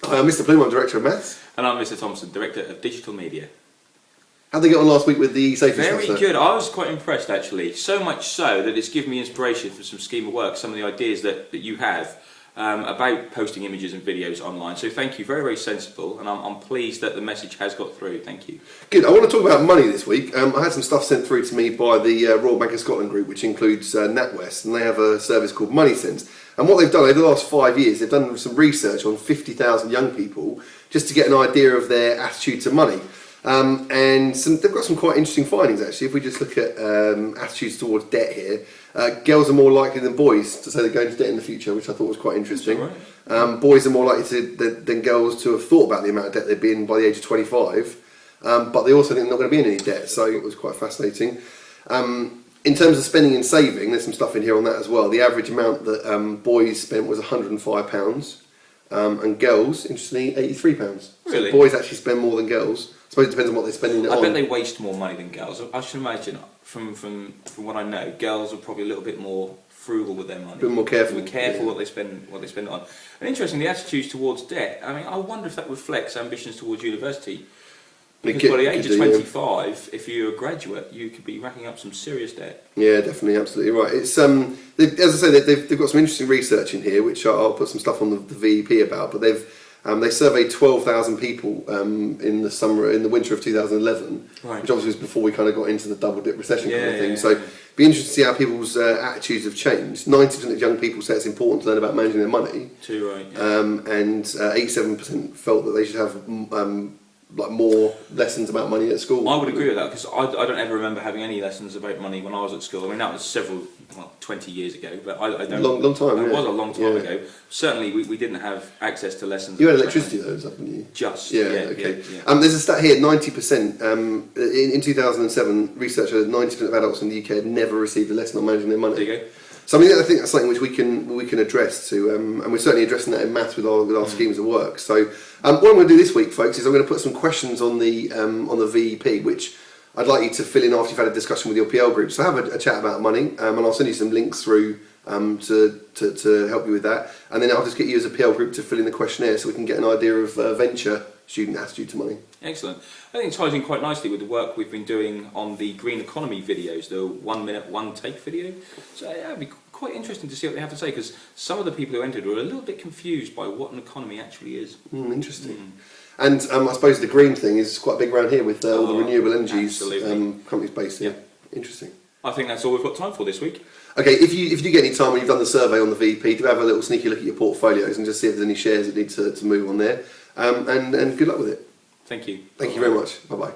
I'm Mr. Bloom, I'm Director of Maths. And I'm Mr. Thompson, Director of Digital Media. How'd they get on last week with the safety stuff? Very good. I was quite impressed, actually. So much so that it's given me inspiration for some scheme of work, some of the ideas that you have about posting images and videos online. So thank you, very, very sensible, and I'm pleased that the message has got through. Thank you. Good. I want to talk about money this week. I had some stuff sent through to me by the Royal Bank of Scotland group, which includes NatWest, and they have a service called MoneySense. And what they've done over the last 5 years, they've done some research on 50,000 young people just to get an idea of their attitude to money. They've got some quite interesting findings, actually. If we just look at attitudes towards debt here, girls are more likely than boys to say they're going into debt in the future, which I thought was quite interesting. Right. Boys are more likely than girls to have thought about the amount of debt they've been by the age of 25, but they also think they're not going to be in any debt, so it was quite fascinating. In terms of spending and saving, there's some stuff in here on that as well. The average amount that boys spent was £105, and girls, interestingly, £83. Really? So boys actually spend more than girls. I suppose it depends on what they're spending it on. I bet they waste more money than girls. I should imagine, from what I know, girls are probably a little bit more frugal with their money. A bit more careful. Be careful what they spend it on. And interestingly, the attitudes towards debt. I mean, I wonder if that reflects ambitions towards university. Because by the age of 25, if you're a graduate, you could be racking up some serious debt. Yeah, definitely, absolutely right. It's as I say, they've got some interesting research in here, which I'll put some stuff on the VEP about. But they surveyed 12,000 people in the winter of 2011, right, which obviously was before we kind of got into the double dip recession kind of thing. So it'd be interesting to see how people's attitudes have changed. 90% of young people say it's important to learn about managing their money. Too right. And 87% felt that they should have more lessons about money at school. I would agree with that, because I don't ever remember having any lessons about money when I was at school. I mean, that was 20 years ago, but I don't. Long time. It was a long time ago. Certainly, we didn't have access to lessons. You had electricity though, haven't you? Just. Okay. There's a stat here: 90%. In 2007, research showed that 90% of adults in the UK had never received a lesson on managing their money. There you go. So I think that's something which we can address too, and we're certainly addressing that in maths with our schemes of work. So what I'm going to do this week, folks, is I'm going to put some questions on the VEP, which I'd like you to fill in after you've had a discussion with your PL group. So have a chat about money, and I'll send you some links through to help you with that, and then I'll just get you as a PL group to fill in the questionnaire so we can get an idea of venture student attitude to money. Excellent. I think it ties in quite nicely with the work we've been doing on the green economy videos, the 1 minute, 1 take video. So yeah, it'd be quite interesting to see what they have to say, because some of the people who entered were a little bit confused by what an economy actually is. Interesting. And I suppose the green thing is quite big around here with all the renewable energies companies based here. Interesting. I think that's all we've got time for this week. Okay, if you do get any time when you've done the survey on the VP, do have a little sneaky look at your portfolios and just see if there's any shares that need to move on there. And good luck with it. Thank you. Thank you very much. Bye-bye.